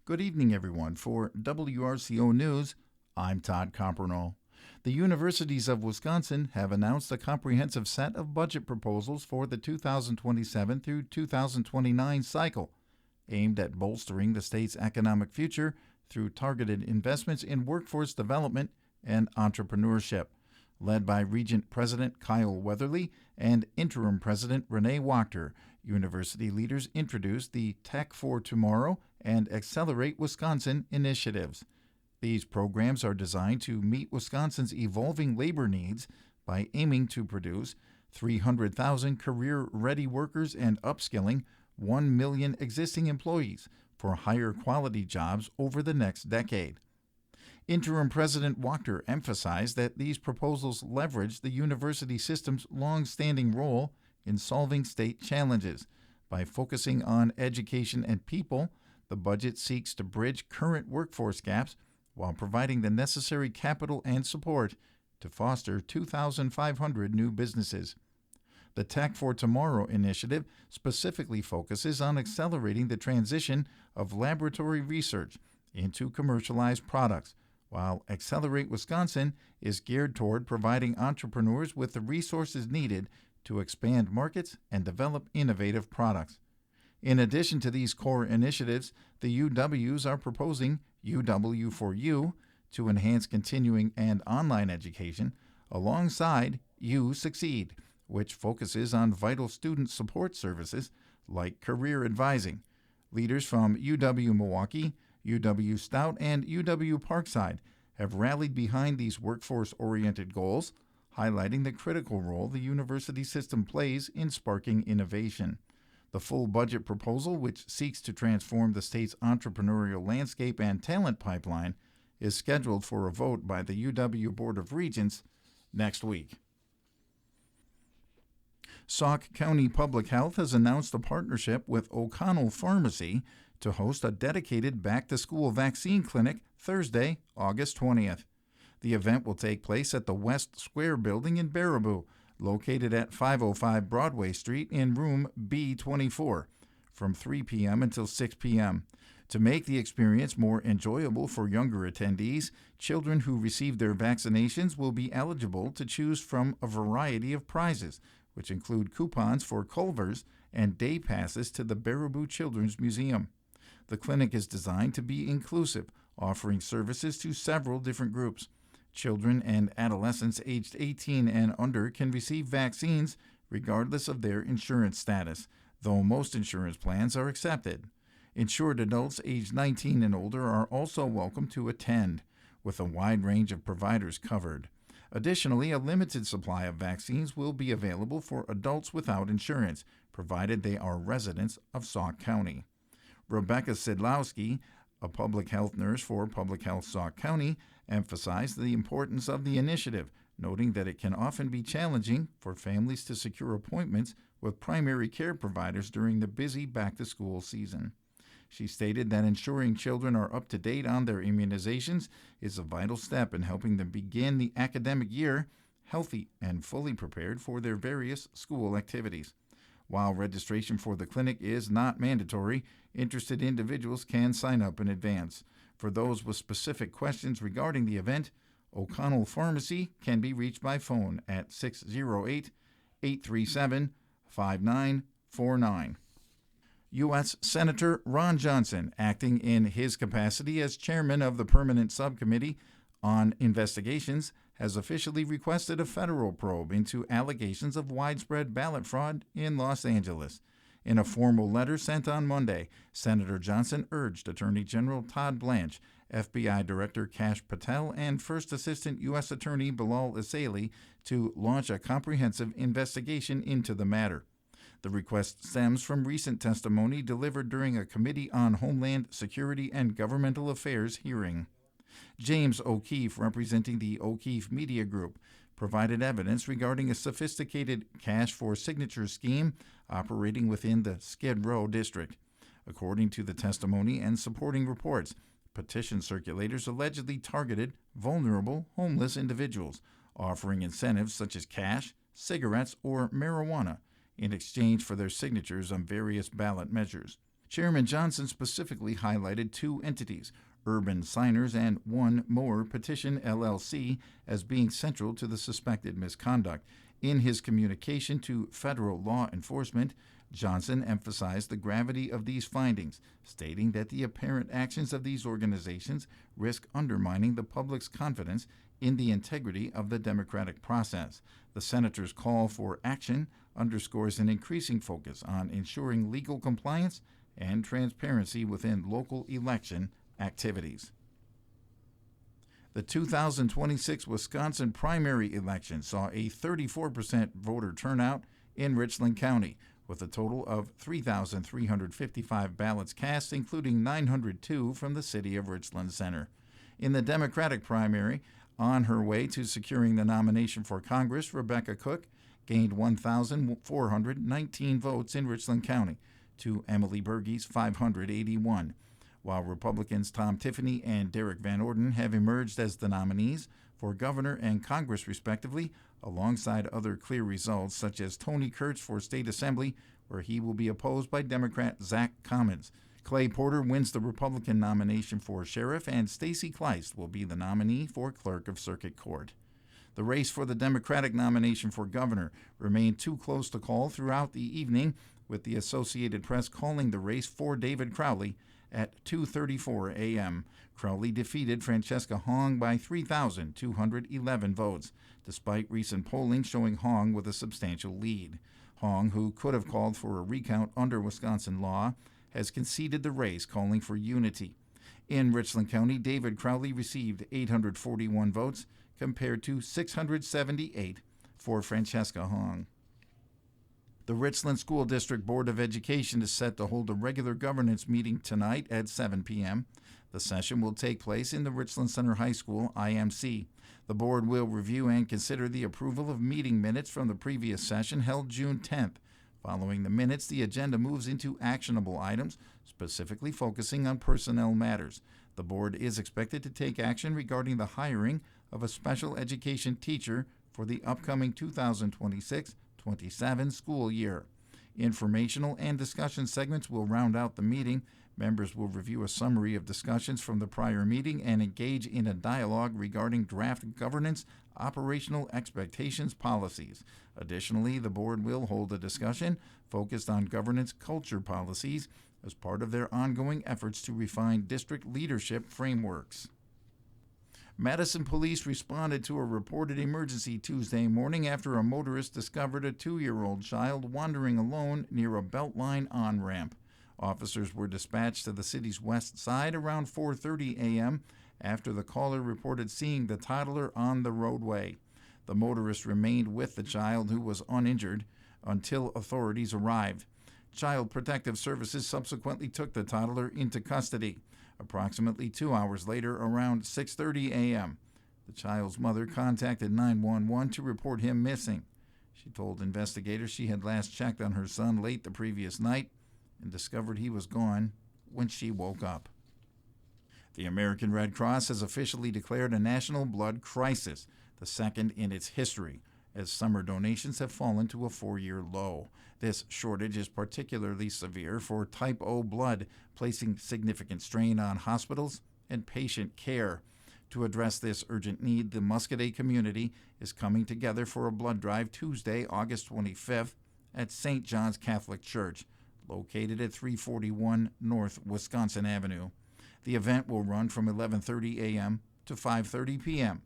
Good evening, everyone. For WRCO News, I'm Todd Compernol. The universities of Wisconsin have announced a comprehensive set of budget proposals for the 2027 through 2029 cycle, aimed at bolstering the state's economic future through targeted investments in workforce development and entrepreneurship. Led by Regent President Kyle Weatherly and Interim President Renee Wachter, university leaders introduced the Tech for Tomorrow and Accelerate Wisconsin initiatives. These programs are designed to meet Wisconsin's evolving labor needs by aiming to produce 300,000 career-ready workers and upskilling 1 million existing employees for higher quality jobs over the next decade. Interim President Wachter emphasized that these proposals leverage the university system's long-standing role in solving state challenges. By focusing on education and people, the budget seeks to bridge current workforce gaps while providing the necessary capital and support to foster 2,500 new businesses. The Tech for Tomorrow initiative specifically focuses on accelerating the transition of laboratory research into commercialized products, while Accelerate Wisconsin is geared toward providing entrepreneurs with the resources needed to expand markets and develop innovative products. In addition to these core initiatives, the UWs are proposing UW for You to enhance continuing and online education, alongside You Succeed, which focuses on vital student support services like career advising. Leaders from UW Milwaukee, UW Stout, and UW Parkside have rallied behind these workforce-oriented goals, highlighting the critical role the university system plays in sparking innovation. The full budget proposal, which seeks to transform the state's entrepreneurial landscape and talent pipeline, is scheduled for a vote by the UW Board of Regents next week. Sauk County Public Health has announced a partnership with O'Connell Pharmacy to host a dedicated back-to-school vaccine clinic Thursday, August 20th. The event will take place at the West Square Building in Baraboo, located at 505 Broadway Street in room B24, from 3 p.m. until 6 p.m. To make the experience more enjoyable for younger attendees, children who receive their vaccinations will be eligible to choose from a variety of prizes, which include coupons for Culver's and day passes to the Baraboo Children's Museum. The clinic is designed to be inclusive, offering services to several different groups. Children and adolescents aged 18 and under can receive vaccines regardless of their insurance status, though most insurance plans are accepted. Insured adults aged 19 and older are also welcome to attend, with a wide range of providers covered. Additionally, a limited supply of vaccines will be available for adults without insurance, provided they are residents of Sauk County. Rebecca Sidlowski, a public health nurse for Public Health Sauk County, emphasized the importance of the initiative, noting that it can often be challenging for families to secure appointments with primary care providers during the busy back-to-school season. She stated that ensuring children are up to date on their immunizations is a vital step in helping them begin the academic year healthy and fully prepared for their various school activities. While registration for the clinic is not mandatory, interested individuals can sign up in advance. For those with specific questions regarding the event, O'Connell Pharmacy can be reached by phone at 608-837-5949. U.S. Senator Ron Johnson, acting in his capacity as chairman of the Permanent Subcommittee on Investigations, has officially requested a federal probe into allegations of widespread ballot fraud in Los Angeles. In a formal letter sent on Monday, Senator Johnson urged Attorney General Todd Blanche, FBI Director Kash Patel, and First Assistant U.S. Attorney Bilal Isaili to launch a comprehensive investigation into the matter. The request stems from recent testimony delivered during a Committee on Homeland Security and Governmental Affairs hearing. James O'Keefe, representing the O'Keefe Media Group, provided evidence regarding a sophisticated cash for signature scheme operating within the Skid Row district. According to the testimony and supporting reports, petition circulators allegedly targeted vulnerable homeless individuals, offering incentives such as cash, cigarettes, or marijuana in exchange for their signatures on various ballot measures. Chairman Johnson specifically highlighted two entities, Urban Signers and One More Petition LLC, as being central to the suspected misconduct. In his communication to federal law enforcement, Johnson emphasized the gravity of these findings, stating that the apparent actions of these organizations risk undermining the public's confidence in the integrity of the democratic process. The senator's call for action underscores an increasing focus on ensuring legal compliance and transparency within local election activities. The 2026 Wisconsin primary election saw a 34% voter turnout in Richland County, with a total of 3,355 ballots cast, including 902 from the city of Richland Center. In the Democratic primary, on her way to securing the nomination for Congress, Rebecca Cook gained 1,419 votes in Richland County to Emily Berge's 581, while Republicans Tom Tiffany and Derek Van Orden have emerged as the nominees for governor and Congress, respectively, alongside other clear results such as Tony Kurtz for State Assembly, where he will be opposed by Democrat Zach Commons. Clay Porter wins the Republican nomination for sheriff, and Stacey Kleist will be the nominee for clerk of circuit court. The race for the Democratic nomination for governor remained too close to call throughout the evening, with the Associated Press calling the race for David Crowley at 2:34 a.m. Crowley defeated Francesca Hong by 3,211 votes, despite recent polling showing Hong with a substantial lead. Hong, who could have called for a recount under Wisconsin law, has conceded the race, calling for unity. In Richland County, David Crowley received 841 votes compared to 678 for Francesca Hong. The Richland School District Board of Education is set to hold a regular governance meeting tonight at 7 p.m. The session will take place in the Richland Center High School IMC. The board will review and consider the approval of meeting minutes from the previous session held June 10th. Following the minutes, the agenda moves into actionable items, specifically focusing on personnel matters. The board is expected to take action regarding the hiring of a special education teacher for the upcoming 2026-27 school year. Informational and discussion segments will round out the meeting. Members will review a summary of discussions from the prior meeting and engage in a dialogue regarding draft governance, operational expectations policies. Additionally, the board will hold a discussion focused on governance culture policies as part of their ongoing efforts to refine district leadership frameworks. Madison police responded to a reported emergency Tuesday morning after a motorist discovered a 2-year-old child wandering alone near a Beltline on-ramp. Officers were dispatched to the city's west side around 4:30 a.m. after the caller reported seeing the toddler on the roadway. The motorist remained with the child, who was uninjured, until authorities arrived. Child Protective Services subsequently took the toddler into custody. Approximately 2 hours later, around 6:30 a.m., the child's mother contacted 911 to report him missing. She told investigators she had last checked on her son late the previous night and discovered he was gone when she woke up. The American Red Cross has officially declared a national blood crisis, the second in its history, as summer donations have fallen to a 4-year low. This shortage is particularly severe for type O blood, placing significant strain on hospitals and patient care. To address this urgent need, the Muscadet community is coming together for a blood drive Tuesday, August 25th at St. John's Catholic Church, located at 341 North Wisconsin Avenue. The event will run from 11:30 a.m. to 5:30 p.m.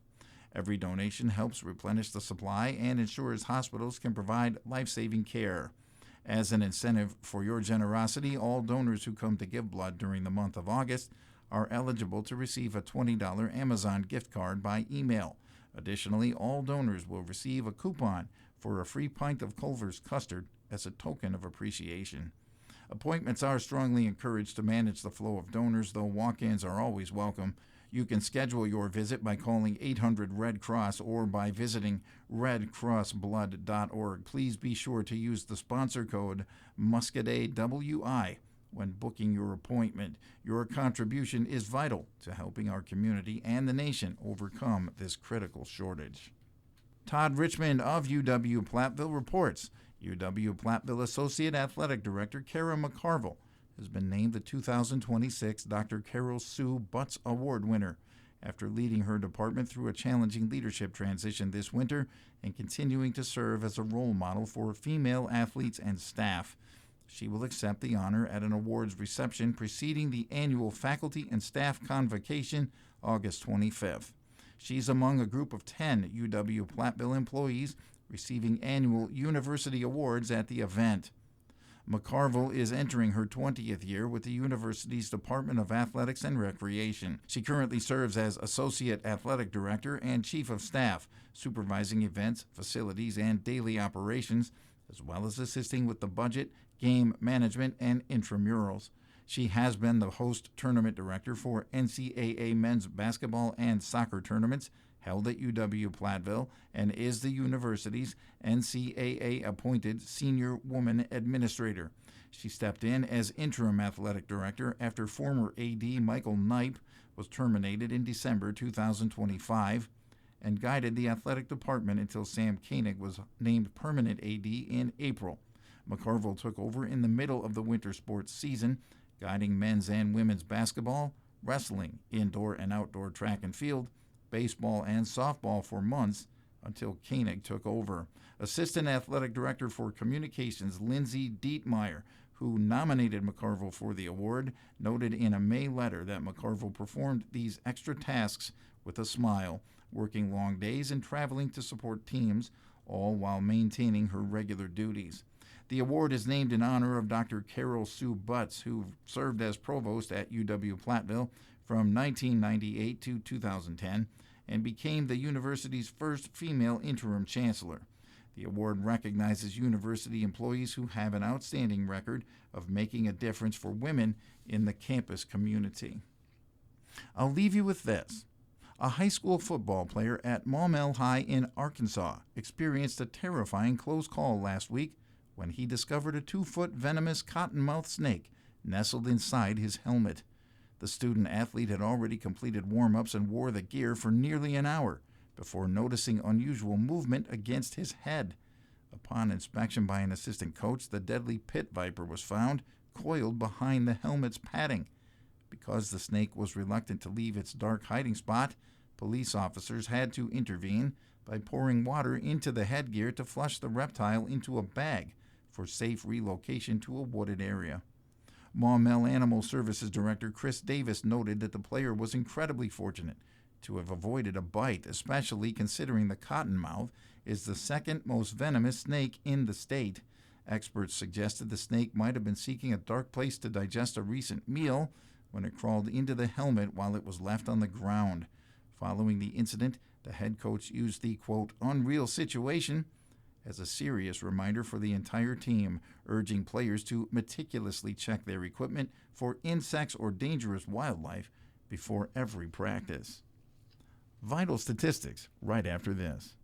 Every donation helps replenish the supply and ensures hospitals can provide life-saving care. As an incentive for your generosity, all donors who come to give blood during the month of August are eligible to receive a $20 Amazon gift card by email. Additionally, all donors will receive a coupon for a free pint of Culver's custard as a token of appreciation. Appointments are strongly encouraged to manage the flow of donors, though walk-ins are always welcome. You can schedule your visit by calling 800-RED CROSS or by visiting redcrossblood.org. Please be sure to use the sponsor code MUSCADEWI when booking your appointment. Your contribution is vital to helping our community and the nation overcome this critical shortage. Todd Richmond of UW-Platteville reports UW-Platteville Associate Athletic Director Kara McCarville has been named the 2026 Dr. Carol Sue Butts Award winner after leading her department through a challenging leadership transition this winter and continuing to serve as a role model for female athletes and staff. She will accept the honor at an awards reception preceding the annual faculty and staff convocation, August 25th. She's among a group of 10 UW-Platteville employees receiving annual university awards at the event. McCarville is entering her 20th year with the university's Department of Athletics and Recreation. She currently serves as Associate Athletic Director and Chief of Staff, supervising events, facilities, and daily operations, as well as assisting with the budget, game management, and intramurals. She has been the host tournament director for NCAA men's basketball and soccer tournaments held at UW-Platteville and is the university's NCAA-appointed senior woman administrator. She stepped in as interim athletic director after former AD Michael Knipe was terminated in December 2025 and guided the athletic department until Sam Koenig was named permanent AD in April. McCarville took over in the middle of the winter sports season, guiding men's and women's basketball, wrestling, indoor and outdoor track and field, baseball and softball for months until Koenig took over. Assistant Athletic Director for Communications Lindsay Dietmeyer, who nominated McCarville for the award, noted in a May letter that McCarville performed these extra tasks with a smile, working long days and traveling to support teams, all while maintaining her regular duties. The award is named in honor of Dr. Carol Sue Butts, who served as provost at UW-Platteville from 1998 to 2010 and became the university's first female interim chancellor. The award recognizes university employees who have an outstanding record of making a difference for women in the campus community. I'll leave you with this. A high school football player at Maumelle High in Arkansas experienced a terrifying close call last week when he discovered a 2-foot venomous cottonmouth snake nestled inside his helmet. The student-athlete had already completed warm-ups and wore the gear for nearly an hour before noticing unusual movement against his head. Upon inspection by an assistant coach, the deadly pit viper was found coiled behind the helmet's padding. Because the snake was reluctant to leave its dark hiding spot, police officers had to intervene by pouring water into the headgear to flush the reptile into a bag for safe relocation to a wooded area. Maumelle Animal Services Director Chris Davis noted that the player was incredibly fortunate to have avoided a bite, especially considering the cottonmouth is the second most venomous snake in the state. Experts suggested the snake might have been seeking a dark place to digest a recent meal when it crawled into the helmet while it was left on the ground. Following the incident, the head coach used the, quote, unreal situation as a serious reminder for the entire team, urging players to meticulously check their equipment for insects or dangerous wildlife before every practice. Vital statistics right after this.